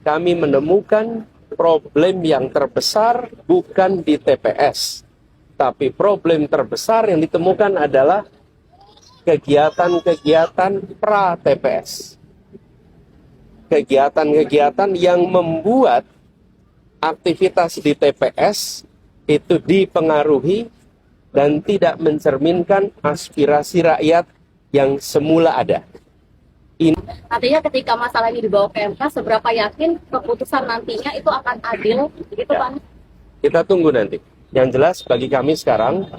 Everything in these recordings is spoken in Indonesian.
kami menemukan problem yang terbesar bukan di TPS, tapi problem terbesar yang ditemukan adalah kegiatan-kegiatan pra-TPS. Kegiatan-kegiatan yang membuat aktivitas di TPS itu dipengaruhi dan tidak mencerminkan aspirasi rakyat yang semula ada. Artinya ketika masalah ini dibawa ke MK, seberapa yakin keputusan nantinya itu akan adil, gitu Pak? Kita tunggu nanti. Yang jelas bagi kami sekarang,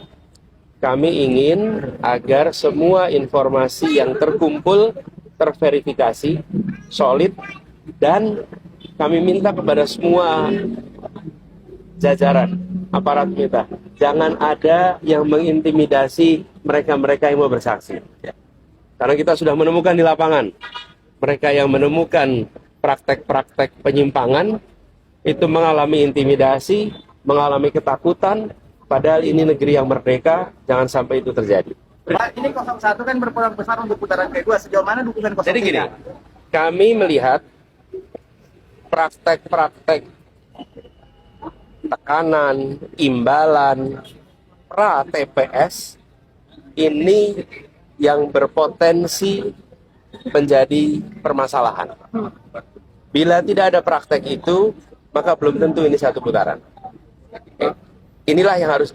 kami ingin agar semua informasi yang terkumpul terverifikasi, solid, dan kami minta kepada semua jajaran aparat kita, jangan ada yang mengintimidasi mereka-mereka yang mau bersaksi. Karena kita sudah menemukan di lapangan, mereka yang menemukan praktek-praktek penyimpangan itu mengalami intimidasi, mengalami ketakutan, padahal ini negeri yang merdeka, jangan sampai itu terjadi. Pak, ini 01 kan berpeluang besar untuk putaran kedua. Sejauh mana dukungan 03? Jadi gini, kami melihat praktek-praktek tekanan, imbalan, pra-TPS ini yang berpotensi menjadi permasalahan. Bila tidak ada praktek itu, maka belum tentu ini satu putaran. Inilah yang harus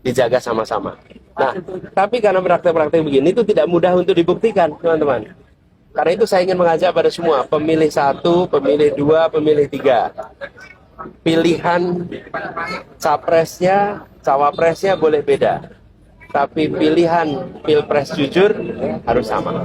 dijaga sama-sama. Nah, tapi karena praktek-praktek begini itu tidak mudah untuk dibuktikan, teman-teman. Karena itu saya ingin mengajak pada semua, pemilih 1, pemilih 2, pemilih 3. Pilihan capresnya, cawapresnya boleh beda. Tapi pilihan pilpres jujur harus sama.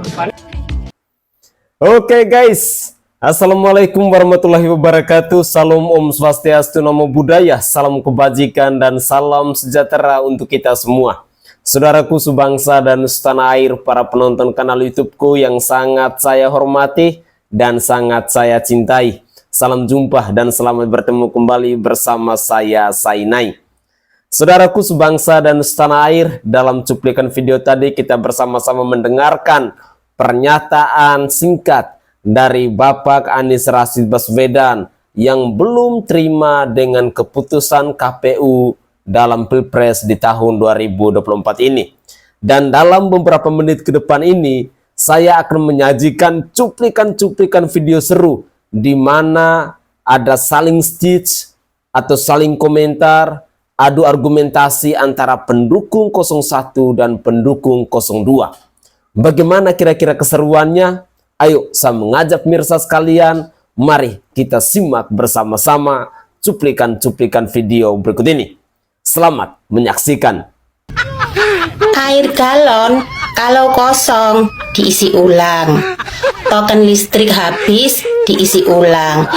Oke guys, Assalamualaikum warahmatullahi wabarakatuh. Salam Om Swastiastu, Namo Buddhaya, salam kebajikan dan salam sejahtera untuk kita semua. Saudaraku sebangsa dan setanah air, para penonton kanal YouTubeku yang sangat saya hormati dan sangat saya cintai. Salam jumpa dan selamat bertemu kembali bersama saya, Sainai. Saudaraku sebangsa dan setanah air, dalam cuplikan video tadi kita bersama-sama mendengarkan pernyataan singkat dari Bapak Anies Rashid Baswedan yang belum terima dengan keputusan KPU dalam Pilpres di tahun 2024 ini. Dan dalam beberapa menit ke depan ini, saya akan menyajikan cuplikan-cuplikan video seru di mana ada saling stitch atau saling komentar, adu argumentasi antara pendukung 01 dan pendukung 02. Bagaimana kira-kira keseruannya? Ayo, saya mengajak pemirsa sekalian, mari kita simak bersama-sama cuplikan-cuplikan video berikut ini. Selamat menyaksikan. Air galon kalau kosong diisi ulang, token listrik habis diisi ulang.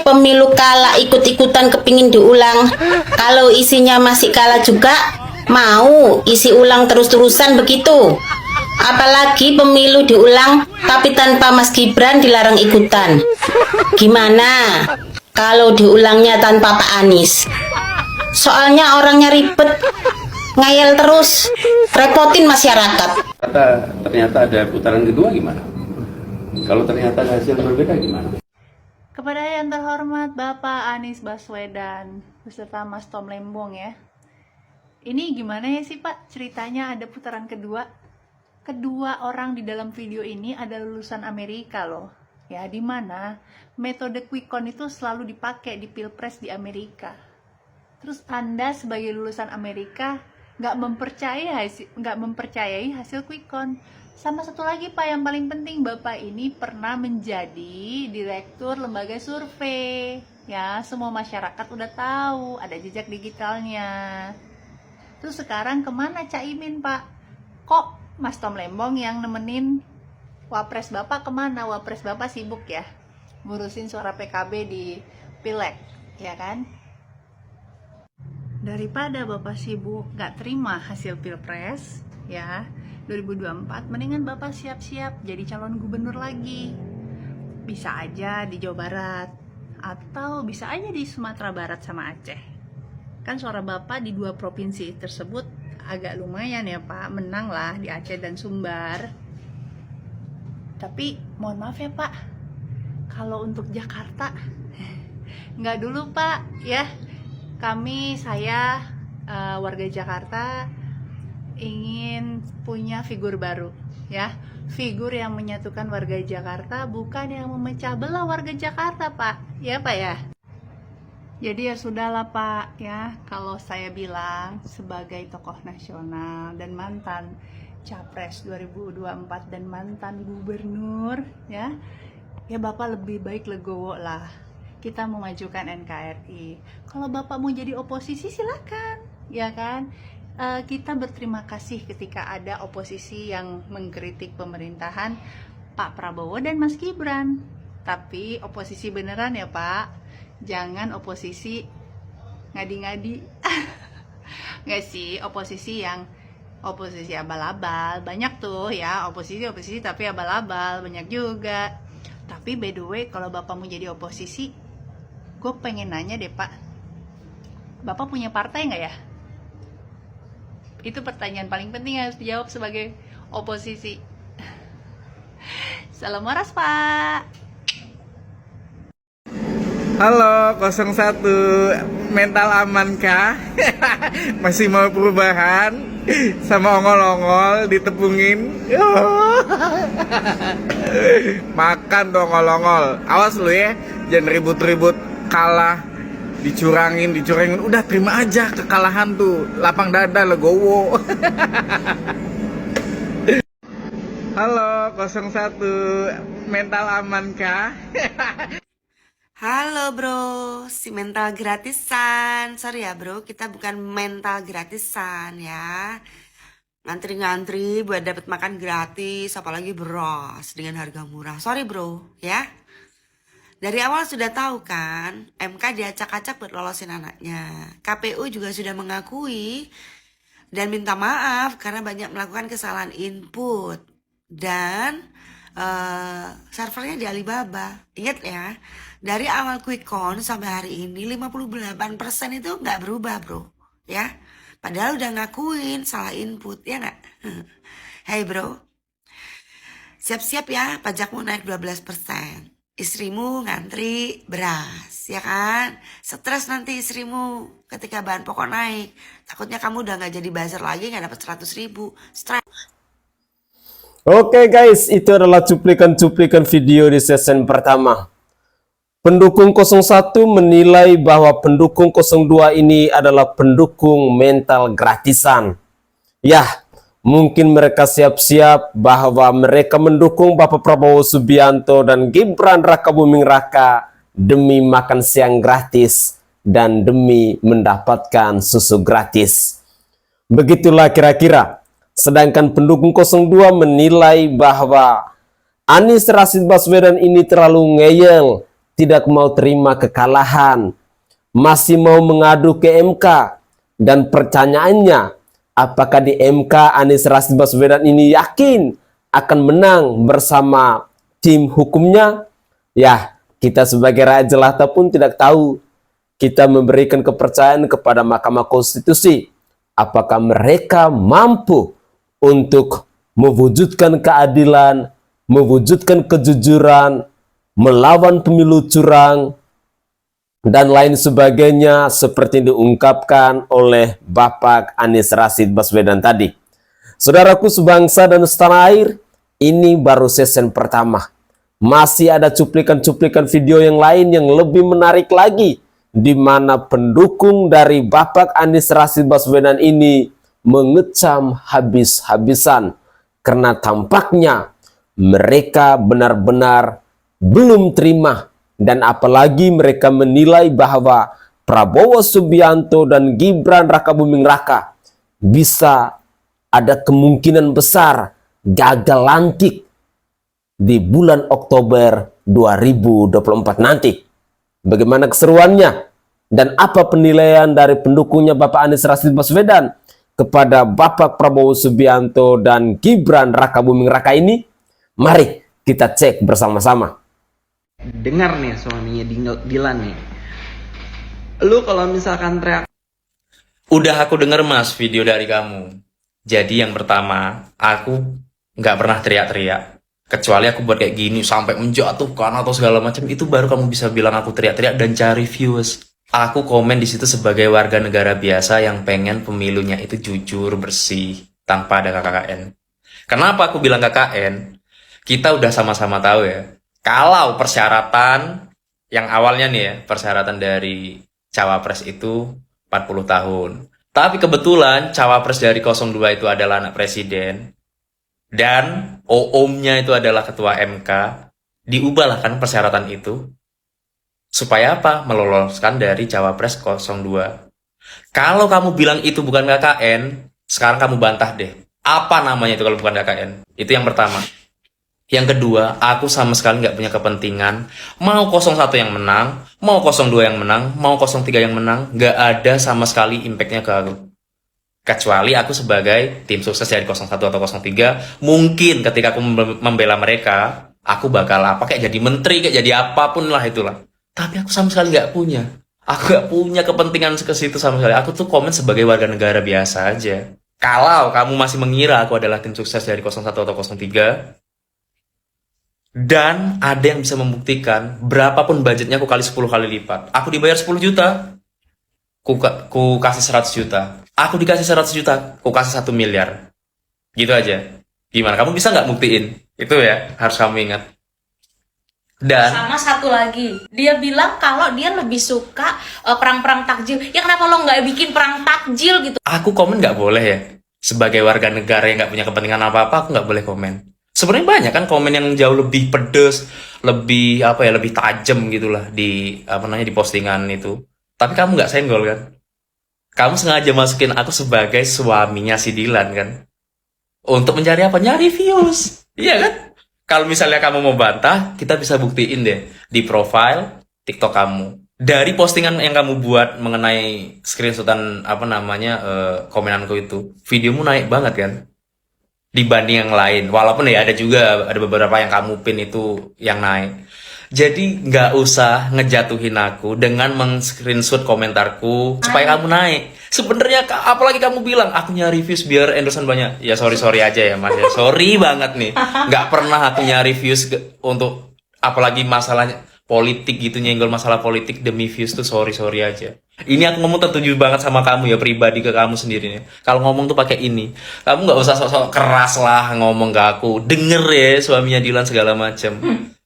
Pemilu kalah ikut-ikutan kepingin diulang. Kalau isinya masih kalah juga mau isi ulang terus-terusan begitu. Apalagi pemilu diulang tapi tanpa Mas Gibran dilarang ikutan. Gimana kalau diulangnya tanpa Pak Anies? Soalnya orangnya ribet, ngayal terus, repotin masyarakat. Ternyata ada putaran kedua gimana? Kalau ternyata hasil berbeda gimana? Kepada yang terhormat Bapak Anies Baswedan beserta Mas Tom Lembong ya. Ini gimana ya sih Pak ceritanya ada putaran kedua? Kedua orang di dalam video ini ada lulusan Amerika loh. Ya, di mana metode quick count itu selalu dipakai di Pilpres di Amerika. Terus Anda sebagai lulusan Amerika nggak mempercayai hasil quick count. Sama satu lagi Pak yang paling penting, Bapak ini pernah menjadi direktur lembaga survei. Ya, semua masyarakat udah tahu ada jejak digitalnya. Terus sekarang kemana Caimin Pak? Kok Mas Tom Lembong yang nemenin Wapres Bapak kemana? Wapres Bapak sibuk ya ngurusin suara PKB di Pileg, ya kan? Daripada Bapak sibuk gak terima hasil Pilpres ya 2024, mendingan Bapak siap-siap jadi calon gubernur lagi. Bisa aja di Jawa Barat atau bisa aja di Sumatera Barat sama Aceh. Kan suara Bapak di 2 provinsi tersebut agak lumayan ya Pak, menang lah di Aceh dan Sumbar. Tapi mohon maaf ya Pak, Kalau untuk Jakarta, nggak dulu Pak ya. Saya warga Jakarta ingin punya figur baru ya. Figur yang menyatukan warga Jakarta, bukan yang memecah belah warga Jakarta Pak. Ya Pak ya. Jadi ya sudahlah Pak ya, kalau saya bilang sebagai tokoh nasional dan mantan Capres 2024 dan mantan gubernur ya Bapak lebih baik legowo lah. Kita memajukan NKRI. Kalau Bapak mau jadi oposisi silakan, ya kan? Kita berterima kasih ketika ada oposisi yang mengkritik pemerintahan Pak Prabowo dan Mas Gibran. Tapi oposisi beneran ya Pak. Jangan oposisi ngadi-ngadi. Nggak sih, oposisi abal-abal. Banyak tuh ya, oposisi tapi abal-abal, banyak juga. Tapi by the way, kalau Bapak mau jadi oposisi, gue pengen nanya deh Pak, Bapak punya partai nggak ya? Itu pertanyaan paling penting yang harus dijawab sebagai oposisi. Salam waras Pak. Halo 01, mental aman kah? Masih mau perubahan? Sama ongol-ongol ditepungin? Makan tuh ongol-ongol. Awas lu ya, jangan ribut-ribut kalah, dicurangin. Udah terima aja kekalahan tuh, lapang dada legowo. Halo 01, mental aman kah? Halo bro, si mental gratisan. Sorry ya bro, kita bukan mental gratisan ya. Ngantri-ngantri buat dapat makan gratis, apalagi beras dengan harga murah. Sorry bro ya. Dari awal sudah tahu kan, MK diacak-acak buat lolosin anaknya. KPU juga sudah mengakui dan minta maaf karena banyak melakukan kesalahan input. Dan servernya di Alibaba. Ingat ya, dari awal quick count sampai hari ini 58% itu nggak berubah bro ya. Padahal udah ngakuin salah input ya nggak? Hey bro, siap-siap ya, pajakmu naik 12%. Istrimu ngantri beras ya kan. Stres nanti istrimu ketika bahan pokok naik. Takutnya kamu udah nggak jadi buzzer lagi, nggak dapat 100.000. Stres. Oke guys, itu adalah cuplikan-cuplikan video di season pertama. Pendukung 01 menilai bahwa pendukung 02 ini adalah pendukung mental gratisan. Ya, mungkin mereka siap-siap bahwa mereka mendukung Bapak Prabowo Subianto dan Gibran Rakabuming Raka demi makan siang gratis dan demi mendapatkan susu gratis. Begitulah kira-kira. Sedangkan pendukung 02 menilai bahwa Anies Rashid Baswedan ini terlalu ngeyel, tidak mau terima kekalahan, masih mau mengadu ke MK. Dan pertanyaannya, apakah di MK Anies Rashid Baswedan ini yakin akan menang bersama tim hukumnya? Ya, kita sebagai rakyat jelata pun tidak tahu. Kita memberikan kepercayaan kepada Mahkamah Konstitusi. Apakah mereka mampu untuk mewujudkan keadilan, mewujudkan kejujuran, melawan pemilu curang, dan lain sebagainya seperti diungkapkan oleh Bapak Anies Rashid Baswedan tadi. Saudaraku sebangsa dan setanah air, ini baru season pertama. Masih ada cuplikan-cuplikan video yang lain yang lebih menarik lagi, di mana pendukung dari Bapak Anies Rashid Baswedan ini mengecam habis-habisan karena tampaknya mereka benar-benar belum terima, dan apalagi mereka menilai bahwa Prabowo Subianto dan Gibran Rakabuming Raka bisa ada kemungkinan besar gagal lantik di bulan Oktober 2024 nanti. Bagaimana keseruannya dan apa penilaian dari pendukungnya Bapak Anies Rashid Baswedan kepada Bapak Prabowo Subianto dan Gibran Rakabuming Raka ini? Mari kita cek bersama-sama. Dengar nih suaminya Dilan nih. Lu kalau misalkan teriak. Udah aku denger mas video dari kamu. Jadi yang pertama, aku nggak pernah teriak-teriak. Kecuali aku buat kayak gini sampai menjatuhkan atau segala macam, itu baru kamu bisa bilang aku teriak-teriak dan cari views. Aku komen di situ sebagai warga negara biasa yang pengen pemilunya itu jujur, bersih, tanpa ada KKN. Kenapa aku bilang KKN? Kita udah sama-sama tahu ya, kalau persyaratan yang awalnya nih ya, persyaratan dari cawapres itu 40 tahun. Tapi kebetulan cawapres dari 02 itu adalah anak presiden, dan OOM-nya itu adalah ketua MK, diubahlah kan persyaratan itu. Supaya apa? Meloloskan dari cawapres 02. Kalau kamu bilang itu bukan KKN, sekarang kamu bantah deh. Apa namanya itu kalau bukan KKN? Itu yang pertama. Yang kedua, aku sama sekali nggak punya kepentingan mau 01 yang menang, mau 02 yang menang, mau 03 yang menang, nggak ada sama sekali impactnya ke aku. Kecuali aku sebagai tim sukses dari 01 atau 03, mungkin ketika aku membela mereka, aku bakal apa, kayak jadi menteri, kayak jadi apapun lah itulah. Tapi aku sama sekali nggak punya. Aku nggak punya kepentingan ke situ sama sekali. Aku tuh komen sebagai warga negara biasa aja. Kalau kamu masih mengira aku adalah tim sukses dari 01 atau 03, dan ada yang bisa membuktikan berapapun budgetnya aku kali 10 kali lipat. Aku dibayar 10 juta, ku kasih 100 juta. Aku dikasih 100 juta, ku kasih 1 miliar. Gitu aja. Gimana? Kamu bisa nggak buktiin? Itu ya, harus kamu ingat. Dan sama satu lagi, dia bilang kalau dia lebih suka perang-perang takjil. Ya kenapa lo nggak bikin perang takjil gitu? aku komen nggak boleh ya. Sebagai warga negara yang nggak punya kepentingan apa-apa, aku nggak boleh komen. Sebenarnya banyak kan komen yang jauh lebih pedes, lebih apa ya, lebih tajam gitulah di apa namanya, di postingan itu. Tapi kamu nggak senggol kan? Kamu sengaja masukin aku sebagai suaminya si Dilan kan? Untuk mencari apa? Nyari views. Iya kan? Kalau misalnya kamu mau bantah, kita bisa buktiin deh di profile TikTok kamu. Dari postingan yang kamu buat mengenai screenshotan apa namanya komenanku itu, videomu naik banget kan? Dibanding yang lain. Walaupun ya ada beberapa yang kamu pin itu yang naik. Jadi nggak usah ngejatuhin aku dengan men-screenshot komentarku supaya kamu naik. Sebenarnya apalagi kamu bilang aku nyari views biar endorsean banyak. Ya sorry aja ya mas ya. Sorry banget nih. Nggak pernah aku nyari views untuk apalagi masalahnya politik gitu, nyenggol masalah politik demi views tuh sorry aja. Ini aku ngomong tertuju banget sama kamu ya, pribadi ke kamu sendiri nih. Kalau ngomong tuh pakai ini. Kamu nggak usah sok-sok keras lah ngomong ke aku. Denger ya suaminya Dilan segala macam.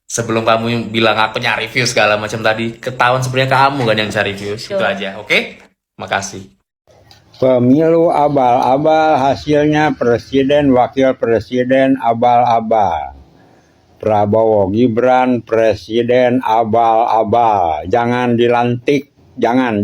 Sebelum kamu bilang aku nyari views segala macam tadi, ketahuan sebenarnya kamu kan yang cari views. Itu aja, oke? Makasih. Pemilu abal-abal, hasilnya presiden, wakil presiden abal-abal. Prabowo Gibran presiden abal-abal. Jangan dilantik, jangan.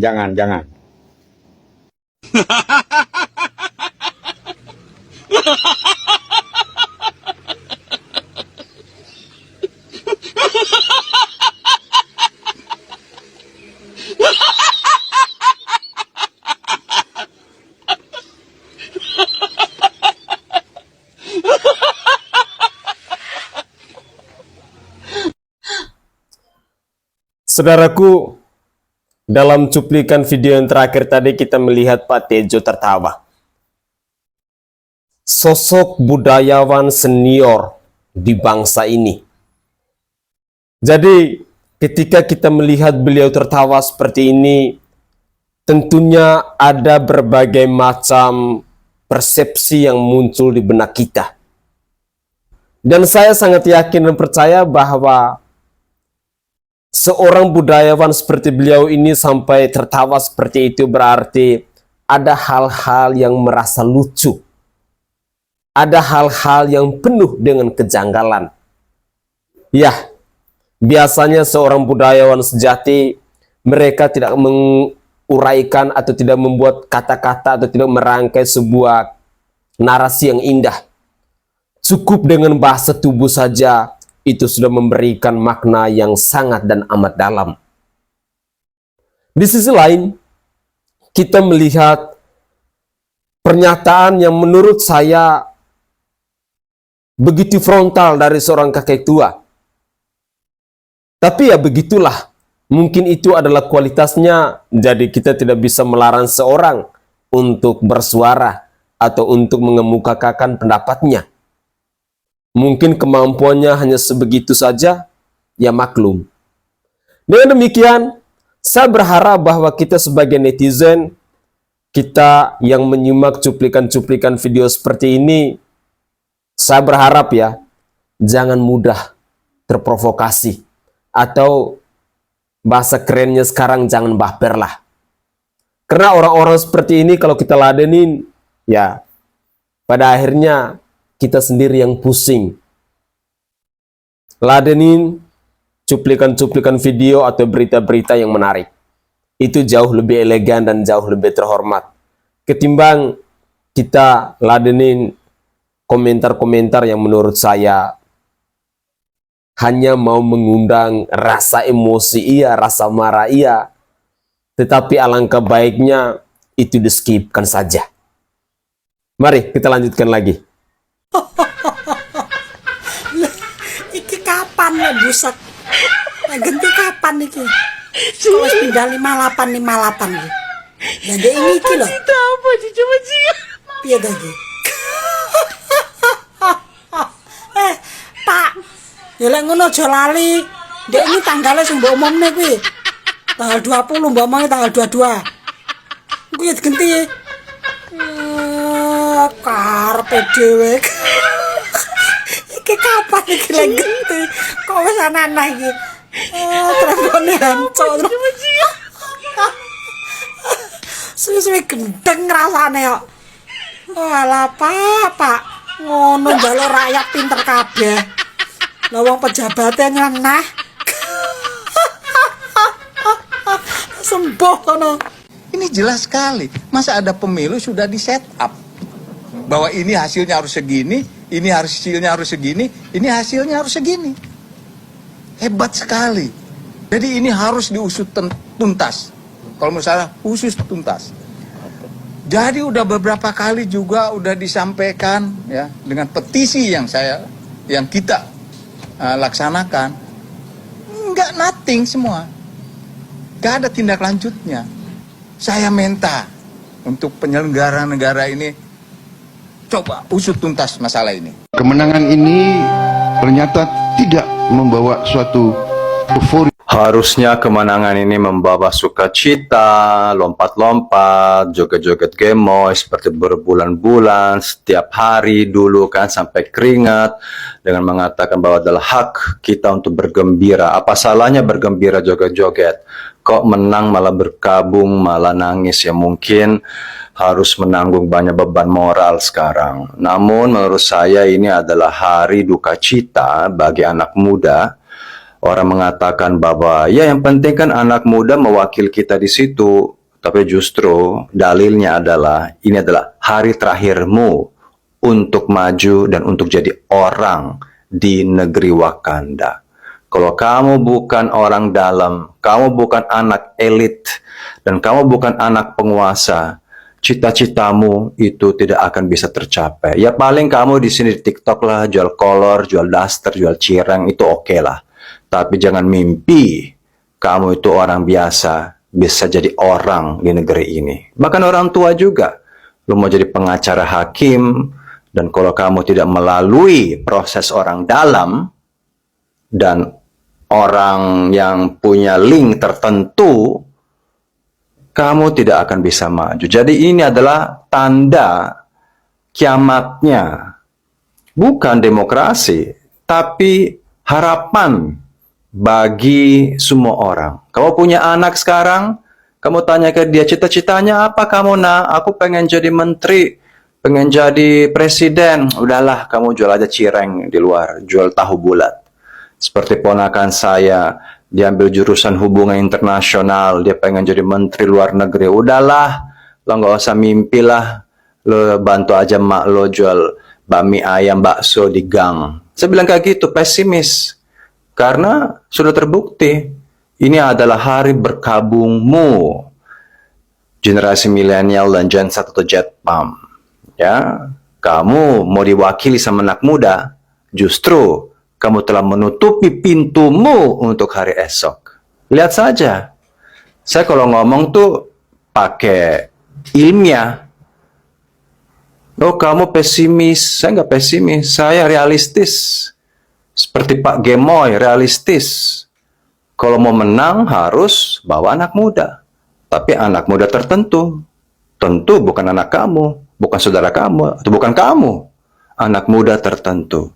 Saudaraku, dalam cuplikan video yang terakhir tadi kita melihat Pak Tejo tertawa. Sosok budayawan senior di bangsa ini. Jadi ketika kita melihat beliau tertawa seperti ini, tentunya ada berbagai macam persepsi yang muncul di benak kita. Dan saya sangat yakin dan percaya bahwa seorang budayawan seperti beliau ini sampai tertawa seperti itu berarti ada hal-hal yang merasa lucu. Ada hal-hal yang penuh dengan kejanggalan. Ya, biasanya seorang budayawan sejati, mereka tidak menguraikan atau tidak membuat kata-kata atau tidak merangkai sebuah narasi yang indah. Cukup dengan bahasa tubuh saja, itu sudah memberikan makna yang sangat dan amat dalam. Di sisi lain, kita melihat pernyataan yang menurut saya begitu frontal dari seorang kakek tua. Tapi ya begitulah, mungkin itu adalah kualitasnya, jadi kita tidak bisa melarang seorang untuk bersuara atau untuk mengemukakan pendapatnya. Mungkin kemampuannya hanya sebegitu saja, ya maklum. Dengan demikian, saya berharap bahwa kita sebagai netizen, kita yang menyimak cuplikan-cuplikan video seperti ini, saya berharap ya, jangan mudah terprovokasi. Atau bahasa kerennya sekarang, jangan baper lah. Karena orang-orang seperti ini kalau kita ladenin, ya pada akhirnya kita sendiri yang pusing. Ladenin cuplikan-cuplikan video atau berita-berita yang menarik. Itu jauh lebih elegan dan jauh lebih terhormat. Ketimbang kita ladenin komentar-komentar yang menurut saya hanya mau mengundang rasa emosi iya, rasa marah iya. Tetapi alangkah baiknya itu di-skipkan saja. Mari kita lanjutkan lagi. Iki kapan ya buset? Ganti kapan iki? Kalau pindah 58 iki. Jadi ini iki loh. Apa dicoba sih? Piye lagi? Pak, ya lek ngono aja lali. Dek ini tanggalnya sing mbok umumne kuwi. Tanggal 20 mbok omongi tanggal 22. Kuwi ya diganti. Karepe dhewe. Iki kapan iki lek ganti? Kok wis ana-ana iki? Telefone hancur. Suwi-suwi gendeng rasane kok. Walah Pak, ngono njaluk rakyat pinter kabeh. Lah wong pejabatnya nyenah. Sembuh kono. Ini jelas sekali. Masa ada pemilu sudah di set up bahwa ini hasilnya harus segini, ini hasilnya harus segini, ini hasilnya harus segini. Hebat sekali. Jadi ini harus diusut tuntas. Kalau menurut saya khusus tuntas. Jadi udah beberapa kali juga udah disampaikan ya dengan petisi yang kita laksanakan. Enggak, nothing semua. Enggak ada tindak lanjutnya. Saya minta untuk penyelenggara negara ini coba usut tuntas masalah ini. Kemenangan ini ternyata tidak membawa suatu euforia. Harusnya kemenangan ini membawa sukacita, lompat-lompat, joget-joget gemoy seperti berbulan-bulan, setiap hari dulu kan sampai keringat, dengan mengatakan bahwa adalah hak kita untuk bergembira. Apa salahnya bergembira joget-joget? Kok menang malah berkabung, malah nangis? Ya mungkin harus menanggung banyak beban moral sekarang. Namun menurut saya ini adalah hari duka cita bagi anak muda. Orang mengatakan bahwa ya yang penting kan anak muda mewakili kita di situ. Tapi justru dalilnya adalah ini adalah hari terakhirmu untuk maju dan untuk jadi orang di negeri Wakanda. Kalau kamu bukan orang dalam, kamu bukan anak elit, dan kamu bukan anak penguasa, cita-citamu itu tidak akan bisa tercapai. Ya paling kamu di sini di TikTok lah, jual kolor, jual daster, jual cireng, itu oke lah. Tapi jangan mimpi kamu itu orang biasa bisa jadi orang di negeri ini. Bahkan orang tua juga. Lu mau jadi pengacara hakim, dan kalau kamu tidak melalui proses orang dalam dan orang yang punya link tertentu, kamu tidak akan bisa maju. Jadi ini adalah tanda kiamatnya. Bukan demokrasi, tapi harapan bagi semua orang. Kamu punya anak sekarang, kamu tanya ke dia, cita-citanya apa kamu nak? Aku pengen jadi menteri, pengen jadi presiden. Udahlah, kamu jual aja cireng di luar, jual tahu bulat. Seperti ponakan saya, dia ambil jurusan hubungan internasional, dia pengen jadi menteri luar negeri. Udahlah, lo nggak usah mimpi lah, lo bantu aja mak lo jual bakmi ayam, bakso di gang. Saya bilang kayak gitu, pesimis. Karena sudah terbukti, ini adalah hari berkabungmu, generasi milenial dan Gen Z atau Jetpam. Ya, kamu mau diwakili sama anak muda, justru kamu telah menutupi pintumu untuk hari esok. Lihat saja, saya kalau ngomong tuh pakai ilmiah. Oh, kamu pesimis. Saya nggak pesimis, saya realistis. Seperti Pak Gemoy, realistis. Kalau mau menang harus bawa anak muda. Tapi anak muda tertentu. Tentu bukan anak kamu, bukan saudara kamu, atau bukan kamu. Anak muda tertentu.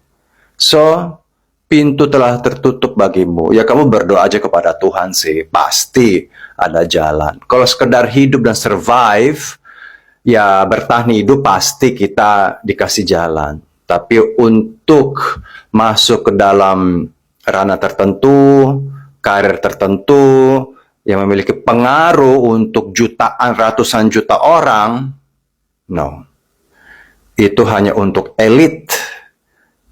So, pintu telah tertutup bagimu. Ya kamu berdoa aja kepada Tuhan sih. Pasti ada jalan. Kalau sekedar hidup dan survive, ya bertahan hidup pasti kita dikasih jalan. Tapi untuk masuk ke dalam ranah tertentu, karir tertentu, yang memiliki pengaruh untuk jutaan, ratusan juta orang, no. Itu hanya untuk elit.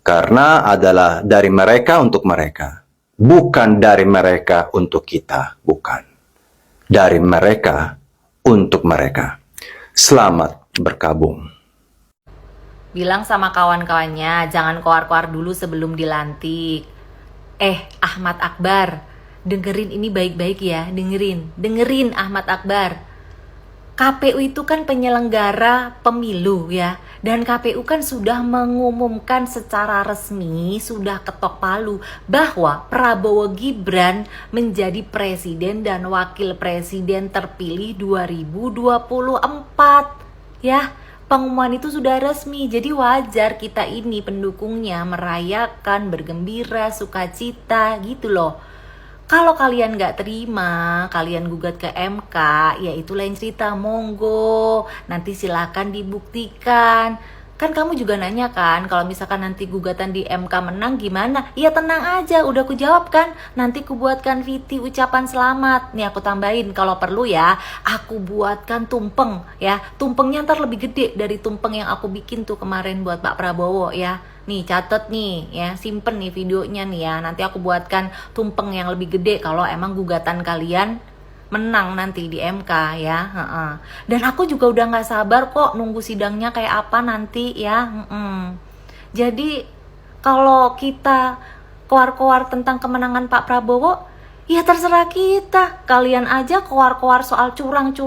Karena adalah dari mereka untuk mereka. Bukan dari mereka untuk kita. Bukan. Dari mereka untuk mereka. Selamat berkabung. Bilang sama kawan-kawannya, jangan koar-koar dulu sebelum dilantik. Ahmad Akbar, dengerin ini baik-baik ya, dengerin Ahmad Akbar. KPU itu kan penyelenggara pemilu ya, dan KPU kan sudah mengumumkan secara resmi, sudah ketok palu bahwa Prabowo Gibran menjadi presiden dan wakil presiden terpilih 2024 ya. Pengumuman itu sudah resmi, jadi wajar kita ini pendukungnya merayakan, bergembira, sukacita gitu loh. Kalau kalian nggak terima, kalian gugat ke MK, ya itu lain cerita, monggo. Nanti silakan dibuktikan. Kan kamu juga nanya kan, kalau misalkan nanti gugatan di MK menang gimana? Ya tenang aja, udah aku jawab kan. Nanti aku buatkan VT ucapan selamat. Nih aku tambahin, kalau perlu ya, aku buatkan tumpeng ya. Tumpengnya ntar lebih gede dari tumpeng yang aku bikin tuh kemarin buat Pak Prabowo ya. Nih catet nih ya, simpen nih videonya nih ya. Nanti aku buatkan tumpeng yang lebih gede kalau emang gugatan kalian menang nanti di MK ya. Dan aku juga udah nggak sabar kok nunggu sidangnya kayak apa nanti ya. Jadi kalau kita koar-koar tentang kemenangan Pak Prabowo, ya terserah kita. Kalian aja koar-koar soal curang.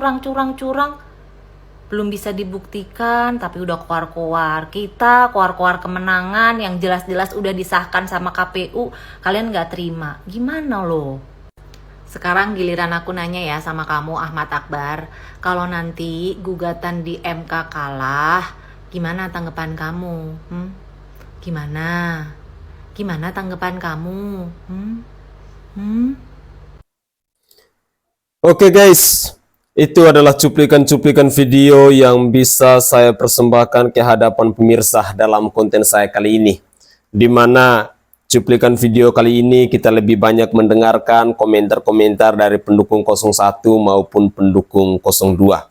Belum bisa dibuktikan tapi udah koar-koar. Kita koar-koar kemenangan yang jelas-jelas udah disahkan sama KPU, kalian nggak terima. Gimana loh? Sekarang giliran aku nanya ya sama kamu Ahmad Akbar. Kalau nanti gugatan di MK kalah, gimana tanggapan kamu? Gimana? Gimana tanggapan kamu? Oke guys, itu adalah cuplikan-cuplikan video yang bisa saya persembahkan ke hadapan pemirsa dalam konten saya kali ini. Di mana cuplikan video kali ini kita lebih banyak mendengarkan komentar-komentar dari pendukung 01 maupun pendukung 02.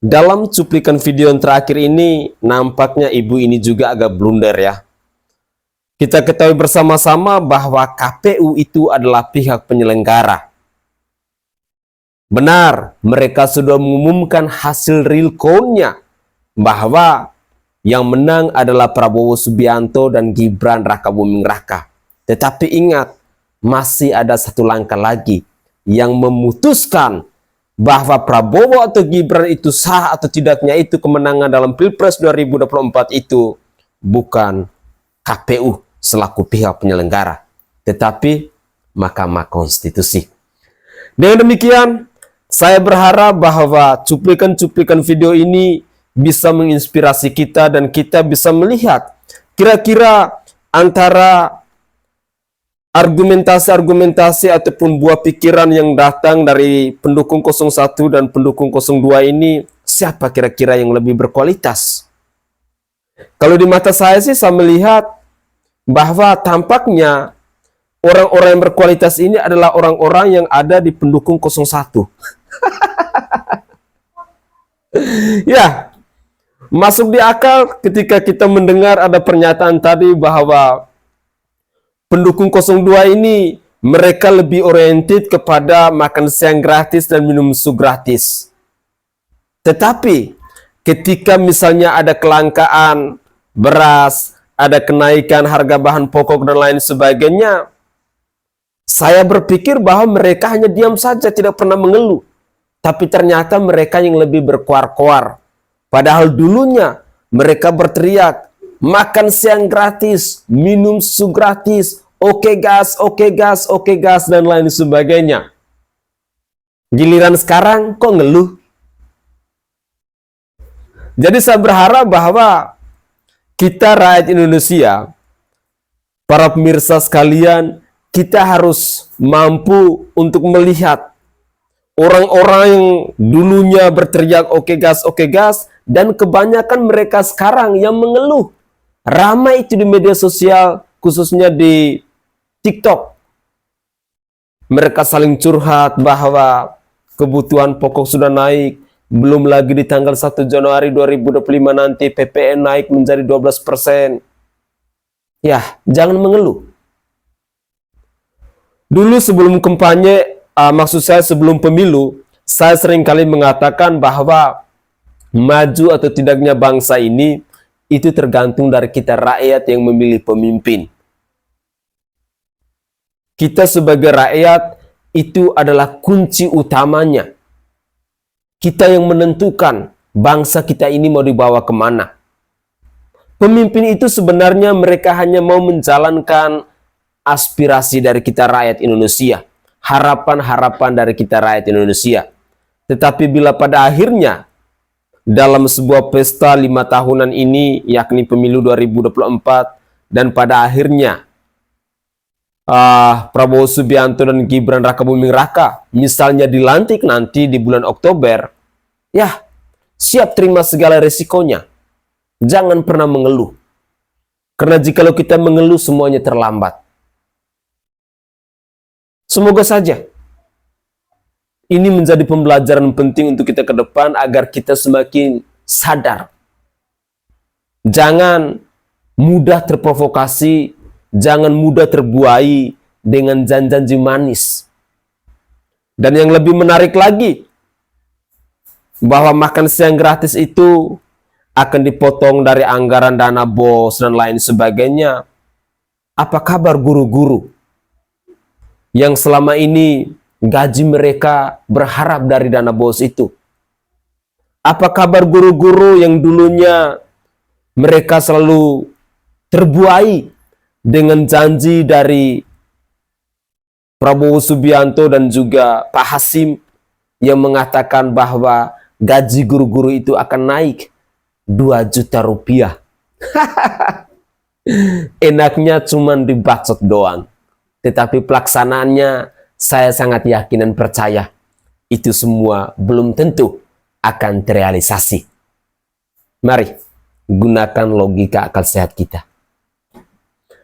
Dalam cuplikan video yang terakhir ini, nampaknya ibu ini juga agak blunder ya. Kita ketahui bersama-sama bahwa KPU itu adalah pihak penyelenggara. Benar, mereka sudah mengumumkan hasil real count-nya bahwa yang menang adalah Prabowo Subianto dan Gibran Rakabuming Raka. Tetapi ingat, masih ada satu langkah lagi yang memutuskan bahwa Prabowo atau Gibran itu sah atau tidaknya itu kemenangan dalam Pilpres 2024 itu bukan KPU selaku pihak penyelenggara, tetapi Mahkamah Konstitusi. Dengan demikian, saya berharap bahwa cuplikan-cuplikan video ini bisa menginspirasi kita dan kita bisa melihat kira-kira antara argumentasi-argumentasi ataupun buah pikiran yang datang dari pendukung 01 dan pendukung 02 ini, siapa kira-kira yang lebih berkualitas. Kalau di mata saya sih saya melihat bahwa tampaknya orang-orang yang berkualitas ini adalah orang-orang yang ada di pendukung 01. Ya, masuk di akal ketika kita mendengar ada pernyataan tadi bahwa pendukung 02 ini mereka lebih oriented kepada makan siang gratis dan minum susu gratis. Tetapi ketika misalnya ada kelangkaan beras, ada kenaikan harga bahan pokok dan lain sebagainya, saya berpikir bahwa mereka hanya diam saja, tidak pernah mengeluh. Tapi ternyata mereka yang lebih berkoar-koar. Padahal dulunya mereka berteriak, makan siang gratis, minum susu gratis, oke gas, oke gas, oke gas, dan lain sebagainya. Giliran sekarang kok ngeluh? Jadi saya berharap bahwa kita rakyat Indonesia, para pemirsa sekalian, kita harus mampu untuk melihat orang-orang yang dulunya berteriak oke gas, dan kebanyakan mereka sekarang yang mengeluh. Ramai itu di media sosial, khususnya di TikTok. Mereka saling curhat bahwa kebutuhan pokok sudah naik, belum lagi di tanggal 1 Januari 2025 nanti PPN naik menjadi 12%. Ya, jangan mengeluh. Dulu sebelum kampanye, maksud saya sebelum pemilu, saya seringkali mengatakan bahwa maju atau tidaknya bangsa ini itu tergantung dari kita rakyat yang memilih pemimpin. Kita sebagai rakyat itu adalah kunci utamanya. Kita yang menentukan bangsa kita ini mau dibawa kemana. Pemimpin itu sebenarnya mereka hanya mau menjalankan aspirasi dari kita rakyat Indonesia. Harapan-harapan dari kita rakyat Indonesia. Tetapi bila pada akhirnya dalam sebuah pesta 5 tahunan ini, yakni pemilu 2024, dan pada akhirnya Prabowo Subianto dan Gibran Rakabuming Raka misalnya dilantik nanti di bulan Oktober, ya siap terima segala resikonya. Jangan pernah mengeluh. Karena jikalau kita mengeluh semuanya terlambat. Semoga saja ini menjadi pembelajaran penting untuk kita ke depan agar kita semakin sadar. Jangan mudah terprovokasi, jangan mudah terbuai dengan janji-janji manis. Dan yang lebih menarik lagi, bahwa makan siang gratis itu akan dipotong dari anggaran dana BOS dan lain sebagainya. Apa kabar guru-guru yang selama ini gaji mereka berharap dari dana BOS itu? Apa kabar guru-guru yang dulunya mereka selalu terbuai dengan janji dari Prabowo Subianto dan juga Pak Hasim yang mengatakan bahwa gaji guru-guru itu akan naik 2 juta rupiah. Enaknya cuma dibacot doang. Tetapi pelaksanaannya saya sangat yakin dan percaya itu semua belum tentu akan terrealisasi. Mari gunakan logika akal sehat kita.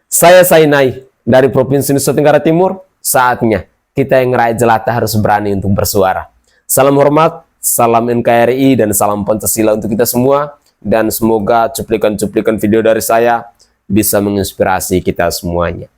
Saya Sainai dari Provinsi Nusa Tenggara Timur. Saatnya kita yang rakyat jelata harus berani untuk bersuara. Salam hormat, salam NKRI, dan salam Pancasila untuk kita semua. Dan semoga cuplikan-cuplikan video dari saya bisa menginspirasi kita semuanya.